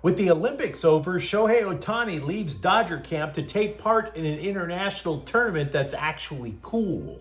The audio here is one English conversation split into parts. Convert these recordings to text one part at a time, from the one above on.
With the Olympics over, Shohei Ohtani leaves Dodger camp to take part in an international tournament that's actually cool.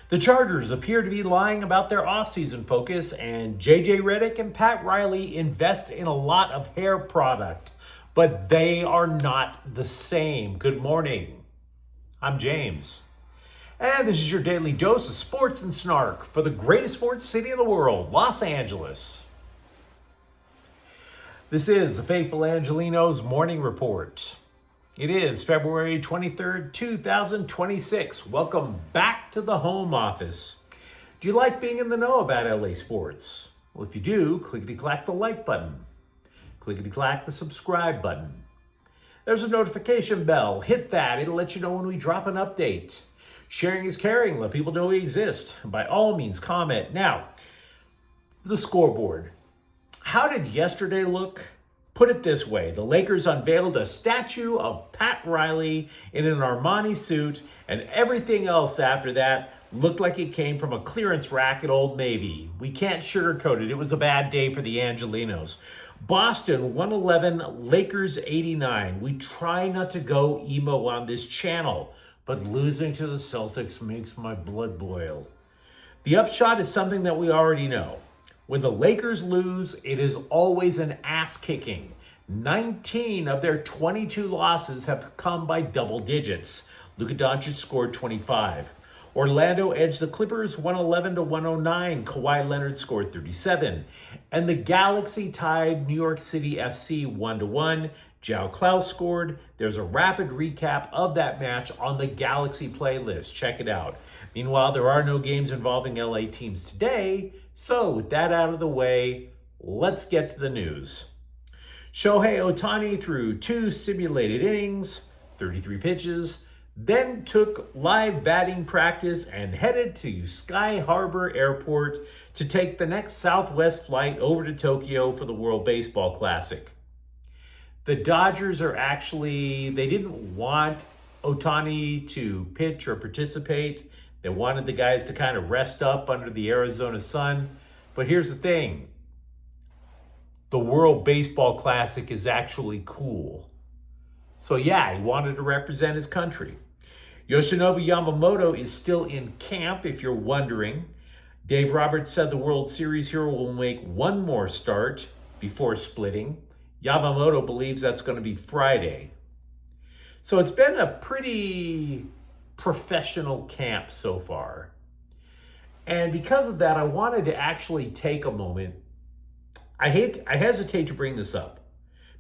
The Chargers appear to be lying about their offseason focus, and JJ Redick and Pat Riley invest in a lot of hair product, but they are not the same. Good morning. I'm James. And this is your daily dose of sports and snark for the greatest sports city in the world, Los Angeles. This is the Faithful Angelenos Morning Report. It is February 23rd, 2026. Welcome back to the home office. Do you like being in the know about LA sports? Well, if you do, clickety-clack the like button. Clickety-clack the subscribe button. There's a notification bell. Hit that. It'll let you know when we drop an update. Sharing is caring. Let people know we exist. By all means, comment. Now, the scoreboard. How did yesterday look? Put it this way. The Lakers unveiled a statue of Pat Riley in an Armani suit, and everything else after that looked like it came from a clearance rack at Old Navy. We can't sugarcoat it. It was a bad day for the Angelenos. Boston 111, Lakers 89. We try not to go emo on this channel, but losing to the Celtics makes my blood boil. The upshot is something that we already know. When the Lakers lose, it is always an ass-kicking. 19 of their 22 losses have come by double digits. Luka Doncic scored 25. Orlando edged the Clippers 111-109. Kawhi Leonard scored 37. And the Galaxy tied New York City FC 1-1. João Klaus scored. There's a rapid recap of that match on the Galaxy playlist. Check it out. Meanwhile, there are no games involving LA teams today. So with that out of the way, let's get to the news. Shohei Ohtani threw 2 simulated innings, 33 pitches, then took live batting practice and headed to Sky Harbor Airport to take the next Southwest flight over to Tokyo for the World Baseball Classic. The Dodgers they didn't want Ohtani to pitch or participate. They wanted the guys to kind of rest up under the Arizona sun. But here's the thing. The World Baseball Classic is actually cool. So yeah, he wanted to represent his country. Yoshinobu Yamamoto is still in camp, if you're wondering. Dave Roberts said the World Series hero will make one more start before splitting. Yamamoto believes that's going to be Friday. So it's been a pretty professional camp so far. And because of that, I wanted to actually take a moment. I hesitate to bring this up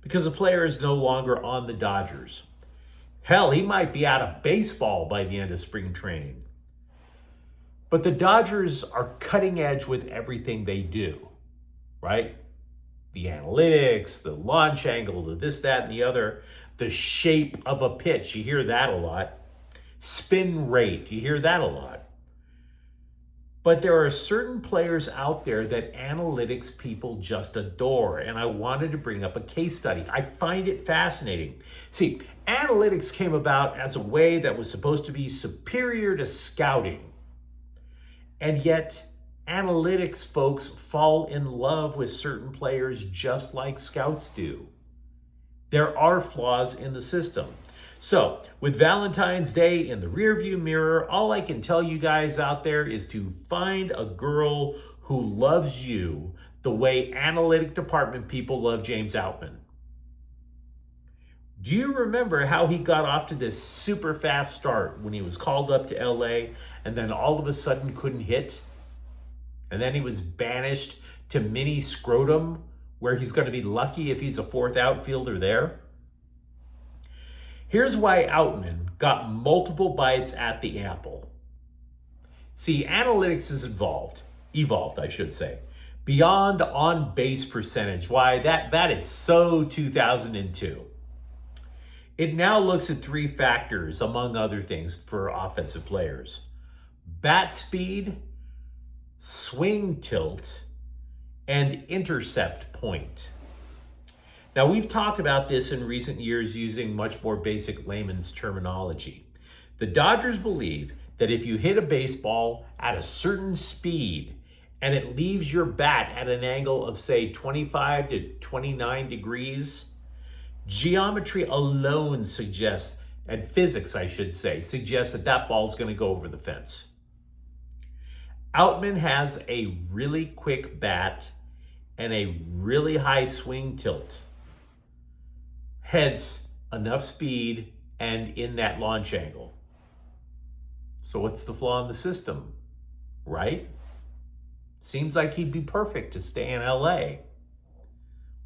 because the player is no longer on the Dodgers. Hell, he might be out of baseball by the end of spring training. But the Dodgers are cutting edge with everything they do, right? The analytics, the launch angle, the this, that, and the other, the shape of a pitch. You hear that a lot. Spin rate, you hear that a lot. But there are certain players out there that analytics people just adore, and I wanted to bring up a case study. I find it fascinating. See, analytics came about as a way that was supposed to be superior to scouting, and yet analytics folks fall in love with certain players just like scouts do. There are flaws in the system. So, with Valentine's Day in the rearview mirror, all I can tell you guys out there is to find a girl who loves you the way analytic department people love James Outman. Do you remember how he got off to this super fast start when he was called up to LA and then all of a sudden couldn't hit? And then he was banished to mini scrotum, where he's going to be lucky if he's a fourth outfielder there? Here's why Outman got multiple bites at the apple. See, analytics is evolved, I should say, beyond on-base percentage. Why, that is so 2002. It now looks at 3 factors, among other things, for offensive players. Bat speed, swing tilt, and intercept point. Now, we've talked about this in recent years using much more basic layman's terminology. The Dodgers believe that if you hit a baseball at a certain speed and it leaves your bat at an angle of, say, 25 to 29 degrees, geometry alone suggests, and physics, I should say, suggests that that ball's going to go over the fence. Outman has a really quick bat and a really high swing tilt. Hence, enough speed and in that launch angle. So what's the flaw in the system, right? Seems like he'd be perfect to stay in LA.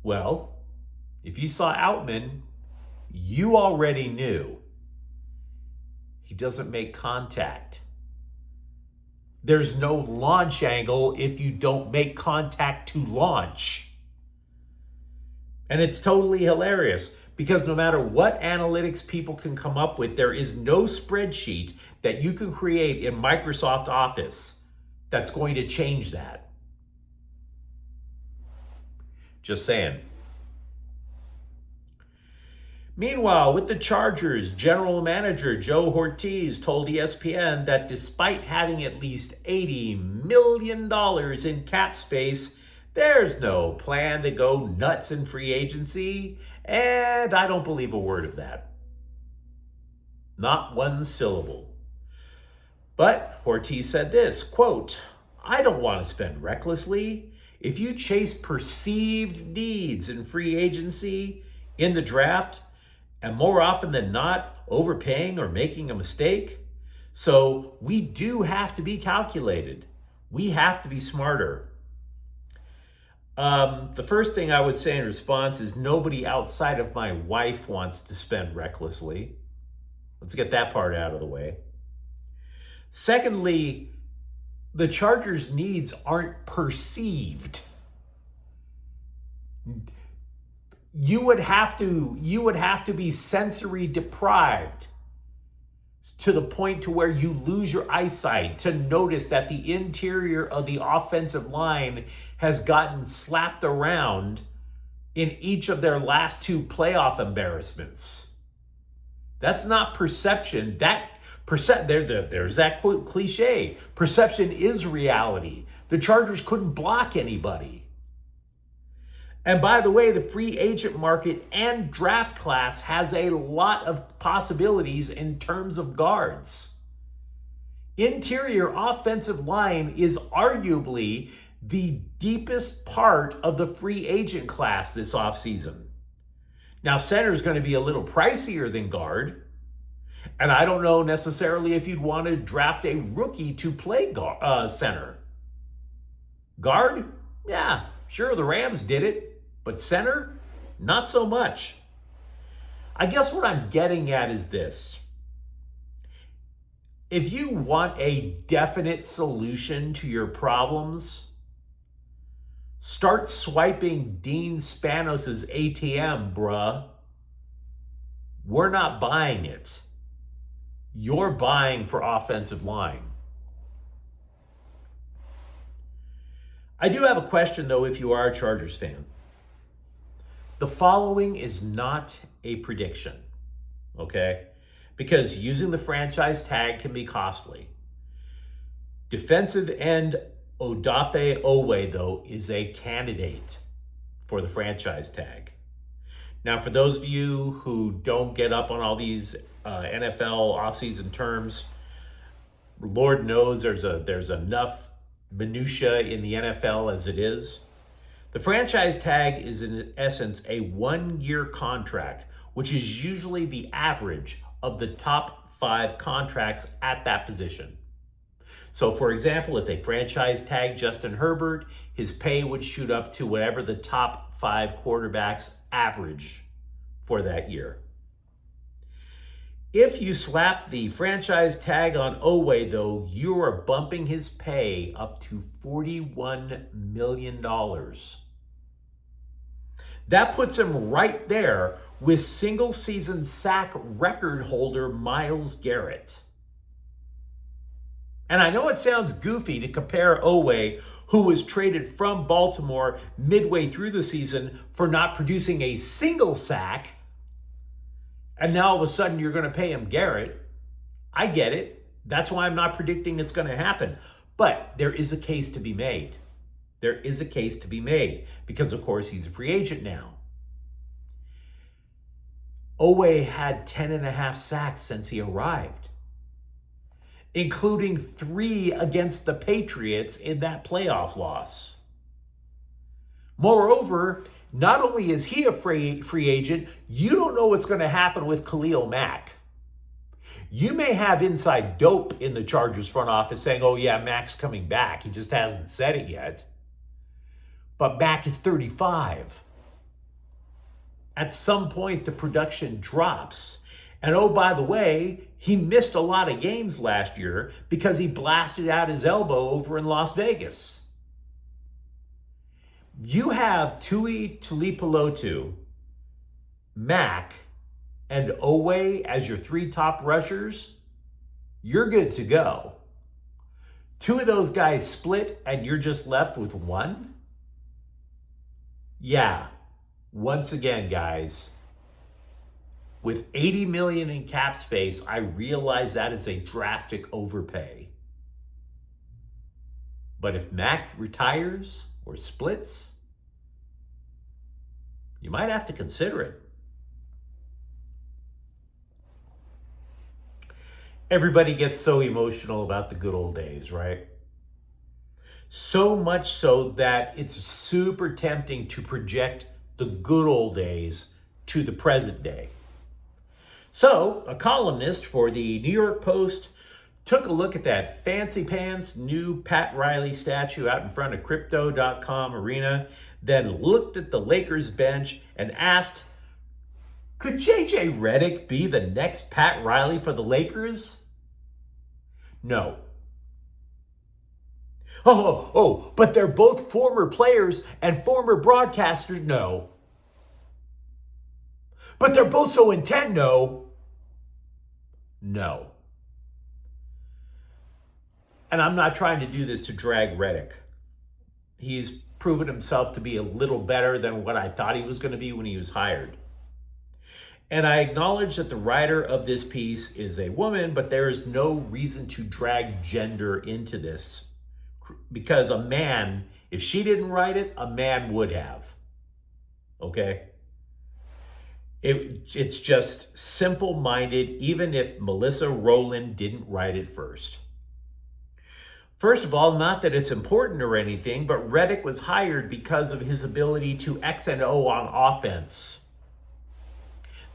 Well, if you saw Outman, you already knew he doesn't make contact. There's no launch angle if you don't make contact to launch. And it's totally hilarious because no matter what analytics people can come up with, there is no spreadsheet that you can create in Microsoft Office that's going to change that. Just saying. Meanwhile, with the Chargers, general manager Joe Ortiz told ESPN that despite having at least $80 million in cap space, there's no plan to go nuts in free agency, and I don't believe a word of that. Not one syllable. But Ortiz said this, quote, "I don't want to spend recklessly. If you chase perceived needs in free agency, in the draft, and more often than not, overpaying or making a mistake. So we do have to be calculated. We have to be smarter." The first thing I would say in response is nobody outside of my wife wants to spend recklessly. Let's get that part out of the way. Secondly, the Chargers' needs aren't perceived. You would have to be sensory deprived to the point to where you lose your eyesight to notice that the interior of the offensive line has gotten slapped around in each of their last two playoff embarrassments. That's not perception. There's that cliche. Perception is reality. The Chargers couldn't block anybody. And by the way, the free agent market and draft class has a lot of possibilities in terms of guards. Interior offensive line is arguably the deepest part of the free agent class this offseason. Now, center is going to be a little pricier than guard. And I don't know necessarily if you'd want to draft a rookie to play center. Guard? Yeah, sure, the Rams did it. But center, not so much. I guess what I'm getting at is this. If you want a definite solution to your problems, start swiping Dean Spanos' ATM, bruh. We're not buying it. You're buying for offensive line. I do have a question, though, if you are a Chargers fan. The following is not a prediction, okay? Because using the franchise tag can be costly. Defensive end Odafe Owe, though, is a candidate for the franchise tag. Now, for those of you who don't get up on all these NFL offseason terms, Lord knows there's enough minutia in the NFL as it is. The franchise tag is in essence a one-year contract, which is usually the average of the top 5 contracts at that position. So for example, if they franchise tag Justin Herbert, his pay would shoot up to whatever the top 5 quarterbacks average for that year. If you slap the franchise tag on Owe, though, you are bumping his pay up to $41 million. That puts him right there with single-season sack record holder Myles Garrett. And I know it sounds goofy to compare Owe, who was traded from Baltimore midway through the season for not producing a single sack, and now all of a sudden you're going to pay him Garrett. I get it. That's why I'm not predicting it's going to happen. But there is a case to be made. There is a case to be made because, of course, he's a free agent now. Oweh had 10.5 sacks since he arrived, including 3 against the Patriots in that playoff loss. Moreover, not only is he a free agent, you don't know what's going to happen with Khalil Mack. You may have inside dope in the Chargers front office saying, oh yeah, Mack's coming back. He just hasn't said it yet. But Mack is 35. At some point, the production drops. And oh, by the way, he missed a lot of games last year because he blasted out his elbow over in Las Vegas. You have Tui Tuipulotu, Mack, and Oweh as your 3 top rushers. You're good to go. 2 of those guys split and you're just left with 1? Yeah. Once again, guys, with $80 million in cap space, I realize that is a drastic overpay. But if Mack retires or splits, you might have to consider it. Everybody gets so emotional about the good old days, right? So much so that it's super tempting to project the good old days to the present day. So, a columnist for the New York Post took a look at that fancy pants new Pat Riley statue out in front of Crypto.com Arena, then looked at the Lakers bench and asked, could JJ Redick be the next Pat Riley for the Lakers? No. But they're both former players and former broadcasters? No. But they're both so intent? No. No. And I'm not trying to do this to drag Redick. He's proven himself to be a little better than what I thought he was going to be when he was hired. And I acknowledge that the writer of this piece is a woman, but there is no reason to drag gender into this. Because a man, if she didn't write it, a man would have. Okay? It's just simple-minded, even if Melissa Rowland didn't write it first. First of all, not that it's important or anything, but Redick was hired because of his ability to X and O on offense.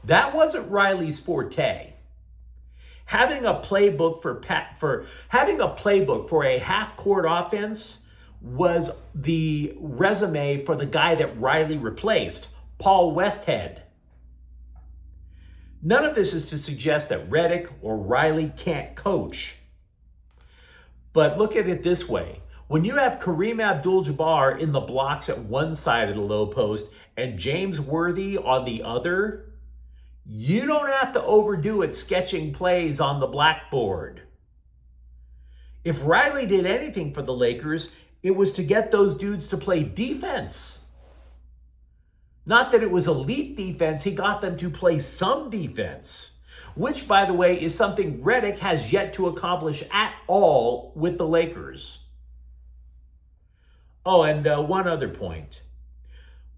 That wasn't Riley's forte. Having a playbook for a half-court offense was the resume for the guy that Riley replaced, Paul Westhead. None of this is to suggest that Redick or Riley can't coach. But look at it this way. When you have Kareem Abdul-Jabbar in the blocks at one side of the low post and James Worthy on the other, you don't have to overdo it sketching plays on the blackboard. If Riley did anything for the Lakers, it was to get those dudes to play defense. Not that it was elite defense, he got them to play some defense. Which, by the way, is something Redick has yet to accomplish at all with the Lakers. Oh, and one other point.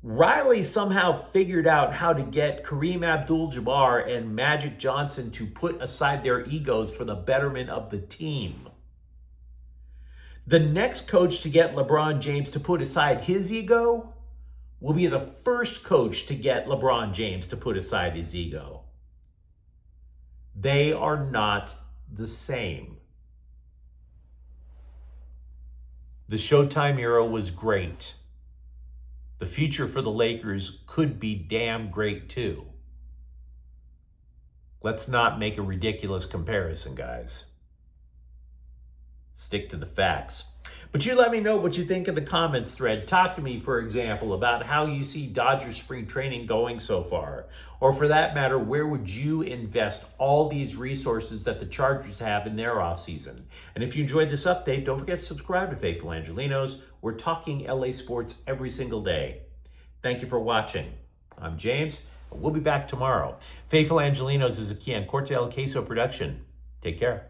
Riley somehow figured out how to get Kareem Abdul-Jabbar and Magic Johnson to put aside their egos for the betterment of the team. The next coach to get LeBron James to put aside his ego will be the first coach to get LeBron James to put aside his ego. They are not the same. The Showtime era was great. The future for the Lakers could be damn great too. Let's not make a ridiculous comparison, guys. Stick to the facts. But you let me know what you think in the comments thread. Talk to me, for example, about how you see Dodgers spring training going so far. Or for that matter, where would you invest all these resources that the Chargers have in their offseason? And if you enjoyed this update, don't forget to subscribe to Faithful Angelenos. We're talking LA sports every single day. Thank you for watching. I'm James, and we'll be back tomorrow. Faithful Angelenos is a Kian Corte El Queso production. Take care.